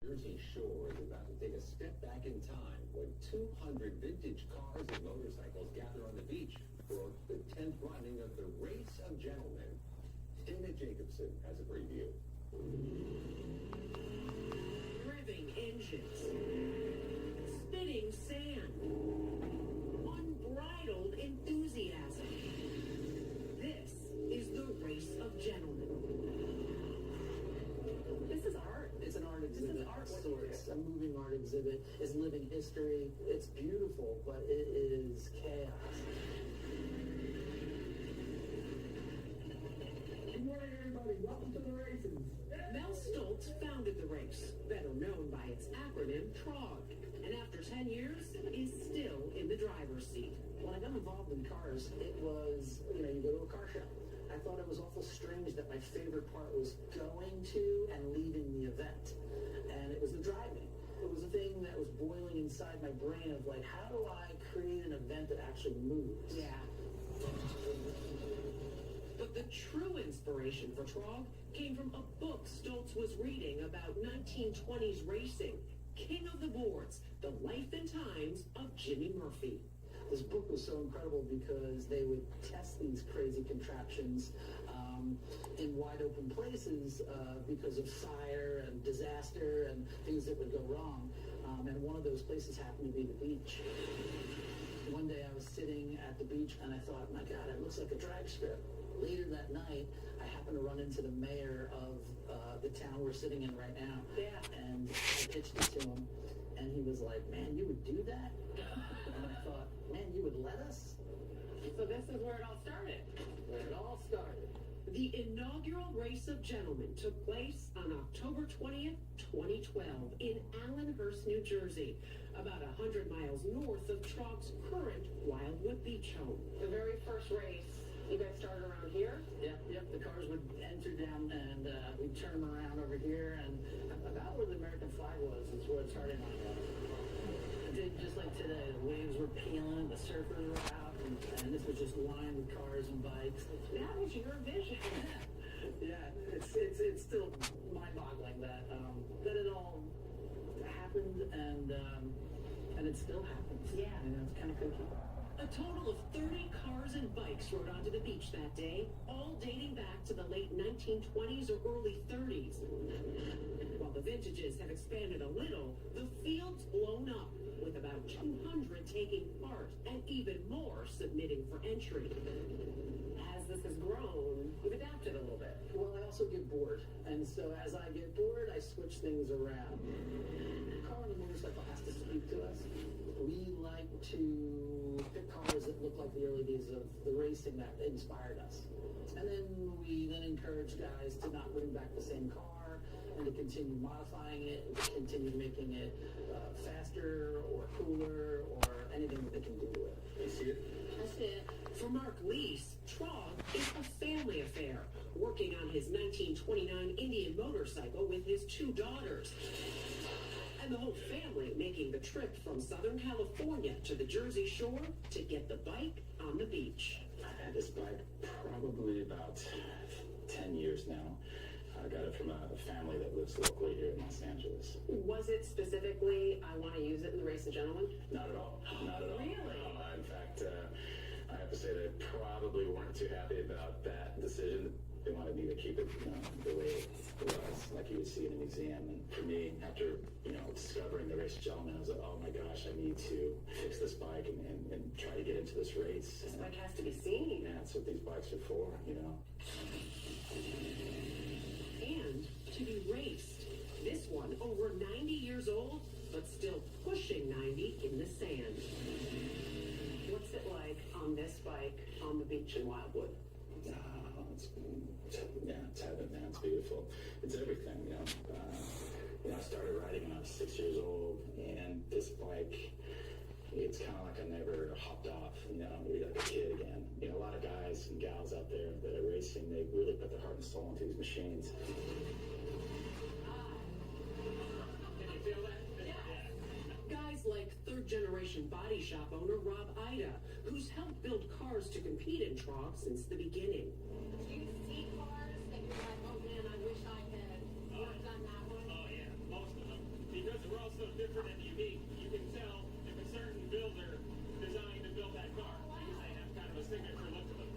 Jersey Shore is about to take a step back in time when 200 vintage cars and motorcycles gather on the beach for the 10th running of the Race of Gentlemen. Dana Jacobson has a preview. Revving engines, spinning sand, unbridled enthusiasm. This is the Race of Gentlemen. This is art. It's an art exhibit. This is art. So it's a moving art exhibit. It's living history. It's beautiful, but it is chaos. Good morning, everybody. Welcome to the races. Mel Stoltz founded the race, better known by its acronym TROG, and after 10 years is still in the driver's seat. When I got involved in cars, it was, you go to a car show. I thought it was awful strange that my favorite part was going to and leaving the event. And it was the driving. It was a thing that was boiling inside my brain of like, how do I create an event that actually moves? Yeah. But the true inspiration for TROG came from a book Stoltz was reading about 1920s racing, King of the Boards, The Life and Times of Jimmy Murphy. This book was so incredible because they would test these crazy contraptions in wide open places because of fire and disaster and things that would go wrong. And one of those places happened to be the beach. One day I was sitting at the beach and I thought, my God, it looks like a drag strip. Later that night, I happened to run into the mayor of the town we're sitting in right now. Yeah. And I pitched it to him, and he was like, man, you would do that? And I thought, man, you would let us? So this is where it all started. Where it all started. The inaugural Race of Gentlemen took place on October 20th, 2012 in Allenhurst, New Jersey, about 100 miles north of TROG's current Wildwood Beach home. The very first race, you guys started around here? Yep, the cars would enter down and we'd turn them around over here, and about where the American flag was is where it started on. Just like today, the waves were peeling, the surfers were out, and this was just lined with cars and bikes. That was your vision. Yeah, it's still mind-boggling that it all happened and it still happens. Yeah. It's kind of kooky. A total of 30 cars and bikes rode onto the beach that day, all dating back to the late 1920s or early 30s. While the vintages have expanded a little, the field's blown up, with about 200 taking part and even more submitting for entry. As this has grown, you've adapted a little bit. Well, I also get bored, and so as I get bored, I switch things around. The car and the motorcycle has to speak to us. We like to pick cars that look like the early days of the racing that inspired us. And then we encourage guys to not bring back the same car and to continue modifying it, and to continue making it faster or cooler or anything that they can do with it. You see it? I see it. For Mark Lease, TROG is a family affair, working on his 1929 Indian motorcycle with his 2 daughters. And the whole family making the trip from Southern California to the Jersey Shore to get the bike on the beach. I've had this bike probably about 10 years now. I got it from a family that lives locally here in Los Angeles. Was it specifically, I want to use it in the Race of Gentlemen? Not at all. Not at all. Really? In fact, I have to say they probably weren't too happy about that decision. They wanted me to keep it the way it was, like you would see in a museum. And for me, after discovering the Race of Gentlemen, I was like, oh my gosh, I need to fix this bike and try to get into this race. This bike has to be seen. Yeah, that's what these bikes are for, And to be raced. This one, over 90 years old, but still pushing 90 in the sand. What's it like on this bike on the beach in Wildwood? It's heaven, man. It's beautiful. It's everything, I started riding when I was 6 years old, and this bike, it's kind of like I never hopped off, maybe like a kid again. A lot of guys and gals out there that are racing, they really put their heart and soul into these machines. Did you feel that? Yeah. Guys like third-generation body shop owner Rob Ida, who's helped build cars to compete in TROG since the beginning. Do you see cars that you're like, oh man, I wish I had worked on that one? Oh yeah, most of them. different and unique. You can tell if a certain builder designed to build that car because they have kind of a signature look to them.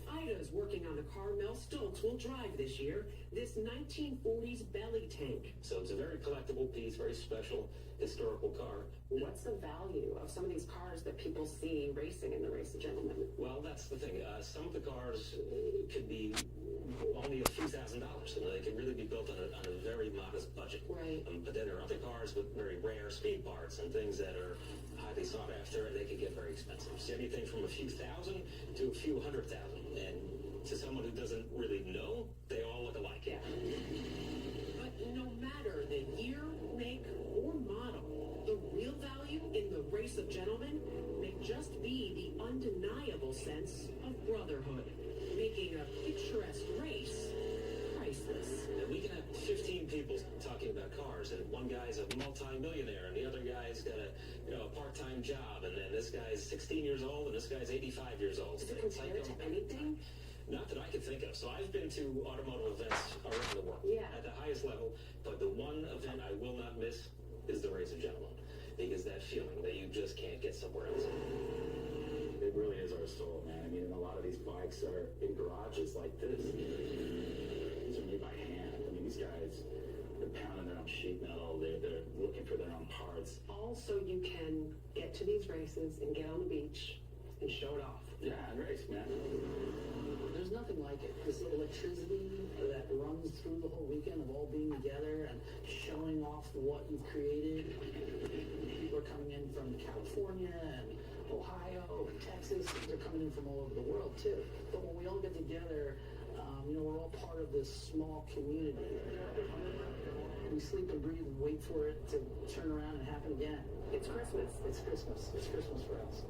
Ida's working on the car Mel Stoltz will drive this year, this 1940s belly tank. So it's a very collectible piece, very special historical car. What's the value of some of these cars that people see racing in the Race of Gentlemen? Well, that's the thing. Some of the cars could be only a few $1,000s. They can really be built on a very modest budget. Right. But then there are other cars with very rare speed parts and things that are highly sought after, and they can get very expensive. So anything from a few thousand to a few $100,000. And to someone who doesn't really know, they all look alike. Yeah. But no matter the year, make, or model, the real value in the Race of Gentlemen may just be the undeniable sense of brotherhood, making a picturesque race priceless. And we can have 15 people talking about cars, and one guy's a multi-millionaire, and the other guy's got a part-time job, and then this guy's 16 years old, and this guy's 85 years old. Does it compare to anything? Not that I can think of. So I've been to automotive events around the world at the highest level, but the one event I will not miss is the Race of Gentlemen, because that feeling that you just can't get somewhere else. It really is our soul, man. I mean, and a lot of these bikes are in garages like this. These are made by hand. I mean, these guys, they're pounding their own sheet metal. They're looking for their own parts. Also, you can get to these races and get on the beach and show it off. Yeah, and race, man. There's nothing like it. This electricity that runs through the whole weekend of all being together and showing off what you've created. People are coming in from California and Ohio and Texas. They're coming in from all over the world too. But when we all get together, we're all part of this small community. We sleep and breathe and wait for it to turn around and happen again. It's Christmas. It's Christmas. It's Christmas for us.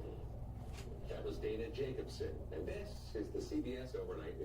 That was Dana Jacobson, and this is the CBS Overnight News.